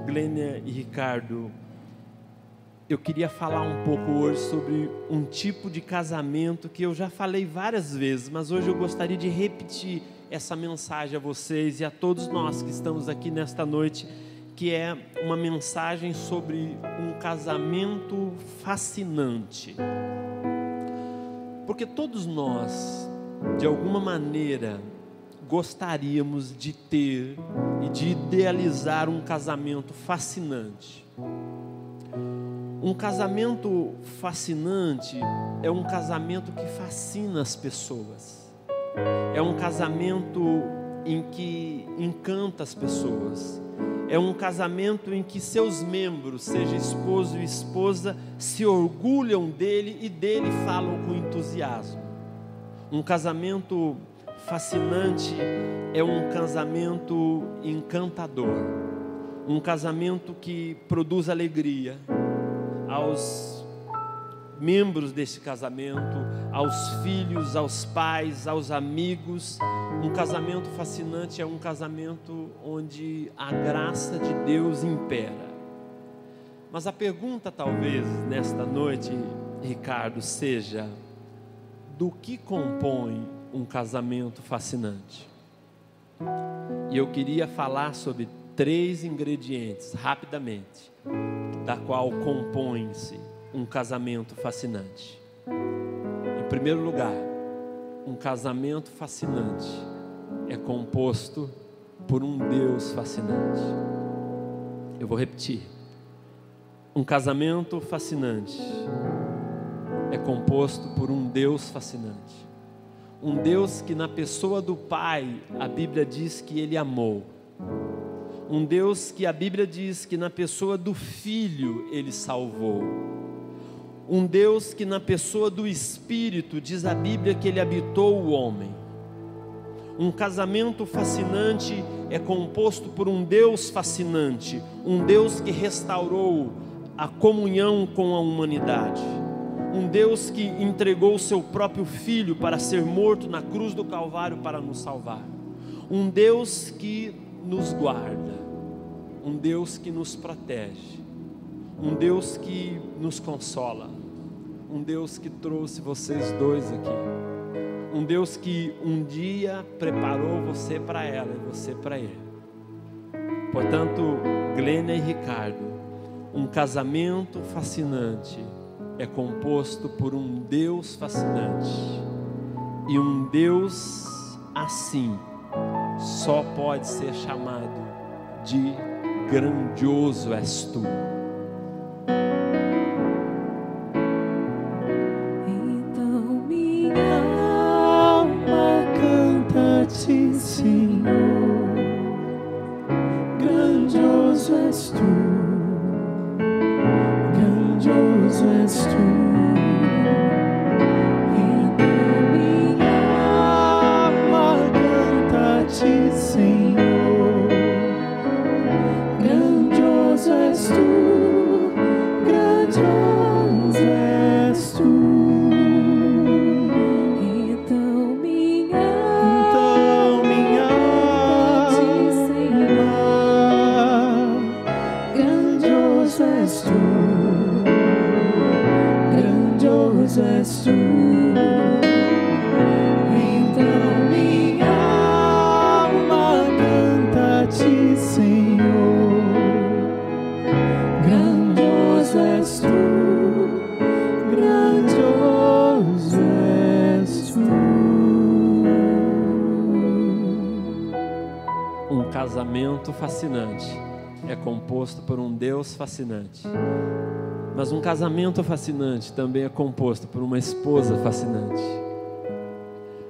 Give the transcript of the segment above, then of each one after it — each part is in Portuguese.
Glênia e Ricardo, eu queria falar um pouco hoje sobre um tipo de casamento que eu já falei várias vezes, mas hoje eu gostaria de repetir essa mensagem a vocês e a todos nós que estamos aqui nesta noite, que é uma mensagem sobre um casamento fascinante. Porque todos nós, de alguma maneira, gostaríamos de ter e de idealizar um casamento fascinante. Um casamento fascinante é um casamento que fascina as pessoas. É um casamento em que encanta as pessoas. É um casamento em que seus membros, seja esposo e esposa, se orgulham dele e dele falam com entusiasmo. Um casamento fascinante é um casamento encantador. Um casamento que produz alegria aos membros desse casamento, aos filhos, aos pais, aos amigos. Um casamento fascinante é um casamento onde a graça de Deus impera. Mas a pergunta talvez nesta noite, Ricardo, seja: do que compõe um casamento fascinante? E eu queria falar sobre 3 ingredientes, rapidamente, da qual compõe-se um casamento fascinante. Em primeiro lugar, um casamento fascinante é composto por um Deus fascinante. Eu vou repetir. Um casamento fascinante é composto por um Deus fascinante. Um Deus que na pessoa do Pai, a Bíblia diz que Ele amou. Um Deus que a Bíblia diz que na pessoa do Filho Ele salvou. Um Deus que na pessoa do Espírito diz a Bíblia que Ele habitou o homem. Um casamento fascinante é composto por um Deus fascinante. Um Deus que restaurou a comunhão com a humanidade. Um Deus que entregou o seu próprio Filho para ser morto na cruz do Calvário para nos salvar. Um Deus que nos guarda, um Deus que nos protege, um Deus que nos consola, um Deus que trouxe vocês dois aqui, um Deus que um dia preparou você para ela e você para ele. Portanto, Glênia e Ricardo, um casamento fascinante é composto por um Deus fascinante, e um Deus assim só pode ser chamado de grandioso és tu. Então minha alma canta-te, Senhor, grandioso és tu, grandioso és tu. Senhor, grandioso és tu, grandioso és tu. Então minha alma, Senhor, grandioso és tu, grandioso és tu. Senhor, grandioso és tu, grandioso és tu. Um casamento fascinante é composto por um Deus fascinante. Mas um casamento fascinante também é composto por uma esposa fascinante.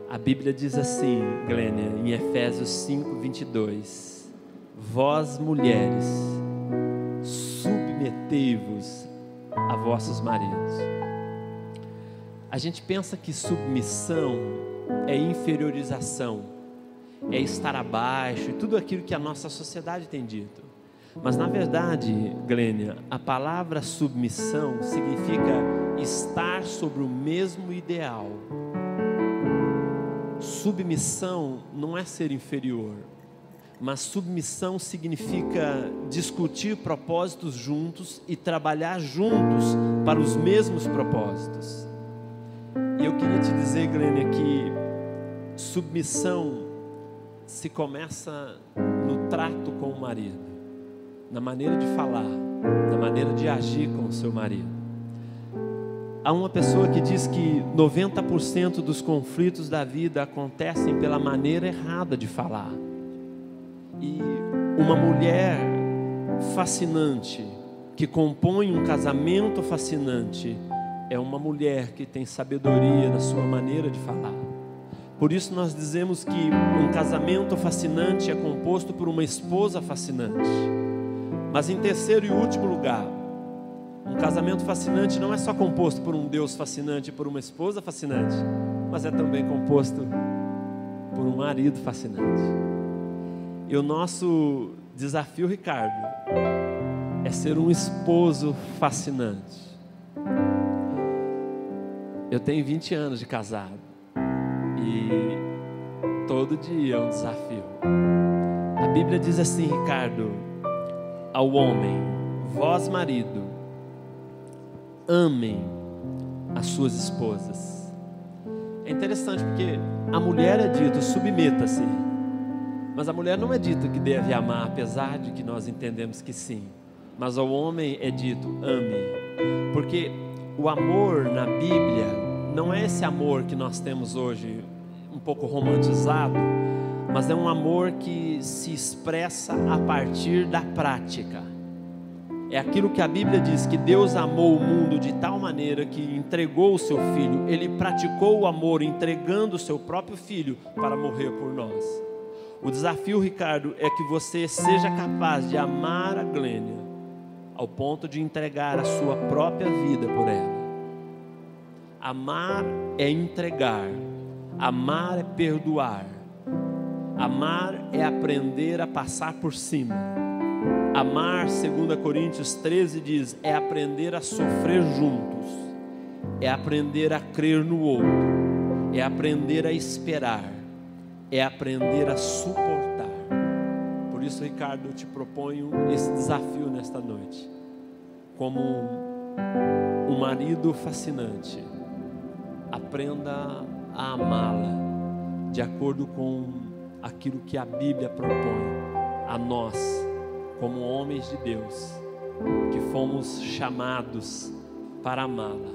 A Bíblia diz assim, Glênia, em Efésios 5:22: vós, mulheres, submetei-vos a vossos maridos. A gente pensa que submissão é inferiorização, é estar abaixo, e tudo aquilo que a nossa sociedade tem dito. Mas na verdade, Glênia, a palavra submissão significa estar sobre o mesmo ideal. Submissão não é ser inferior. mas submissão significa discutir propósitos juntos e trabalhar juntos para os mesmos propósitos. E eu queria te dizer, Glênia, que submissão se começa no trato com o marido, na maneira de falar, na maneira de agir com o seu marido. Há uma pessoa que diz que 90% dos conflitos da vida acontecem pela maneira errada de falar. E uma mulher fascinante, que compõe um casamento fascinante, é uma mulher que tem sabedoria na sua maneira de falar. Por isso nós dizemos que um casamento fascinante é composto por uma esposa fascinante. Mas em terceiro e último lugar, um casamento fascinante não é só composto por um Deus fascinante e por uma esposa fascinante, mas é também composto por um marido fascinante. E o nosso desafio, Ricardo, é ser um esposo fascinante. Eu tenho 20 anos de casado e todo dia é um desafio. A Bíblia diz assim, Ricardo, ao homem: vós, marido, amem as suas esposas. É interessante porque a mulher é dito, submeta-se. Mas a mulher não é dito que deve amar, apesar de que nós entendemos que sim. Mas ao homem é dito, ame. Porque o amor na Bíblia não é esse amor que nós temos hoje, um pouco romantizado, mas é um amor que se expressa a partir da prática. É aquilo que a Bíblia diz, que Deus amou o mundo de tal maneira que entregou o seu Filho. Ele praticou o amor entregando o seu próprio Filho para morrer por nós. O desafio, Ricardo, é que você seja capaz de amar a Glênia ao ponto de entregar a sua própria vida por ela. Amar é entregar, amar é perdoar, amar é aprender a passar por cima. Amar, 2 Coríntios 13 diz, é aprender a sofrer juntos, é aprender a crer no outro, é aprender a esperar, é aprender a suportar. Por isso, Ricardo, eu te proponho esse desafio nesta noite. Como um marido fascinante, aprenda a amá-la de acordo com aquilo que a Bíblia propõe a nós, como homens de Deus, que fomos chamados para amá-la.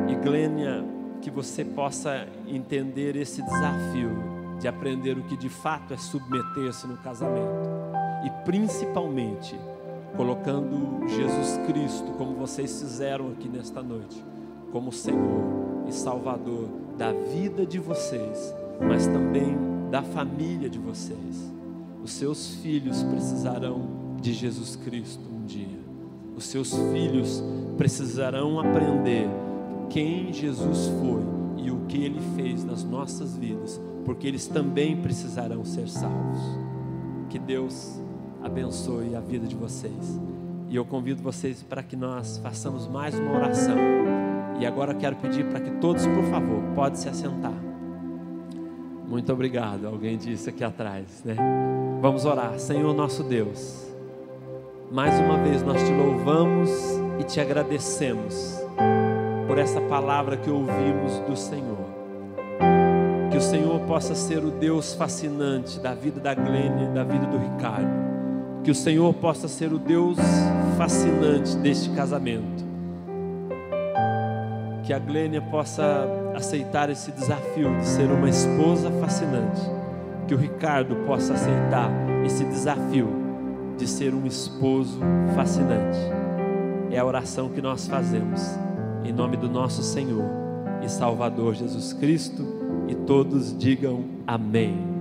E Glênia, que você possa entender esse desafio de aprender o que de fato é submeter-se no casamento, e principalmente colocando Jesus Cristo, como vocês fizeram aqui nesta noite, como Senhor e Salvador da vida de vocês, mas também da família de vocês. Os seus filhos precisarão de Jesus Cristo um dia. Os seus filhos precisarão aprender quem Jesus foi e o que Ele fez nas nossas vidas, porque eles também precisarão ser salvos. Que Deus abençoe a vida de vocês. E eu convido vocês para que nós façamos mais uma oração. E agora eu quero pedir para que todos, por favor, podem se assentar. Muito obrigado, alguém disse aqui atrás, né? Vamos orar. Senhor nosso Deus, mais uma vez nós te louvamos e te agradecemos por essa palavra que ouvimos do Senhor. Que o Senhor possa ser o Deus fascinante da vida da Glênia e da vida do Ricardo. Que o Senhor possa ser o Deus fascinante deste casamento. Que a Glênia possa aceitar esse desafio de ser uma esposa fascinante. Que o Ricardo possa aceitar esse desafio de ser um esposo fascinante. É a oração que nós fazemos em nome do nosso Senhor e Salvador Jesus Cristo. E todos digam amém.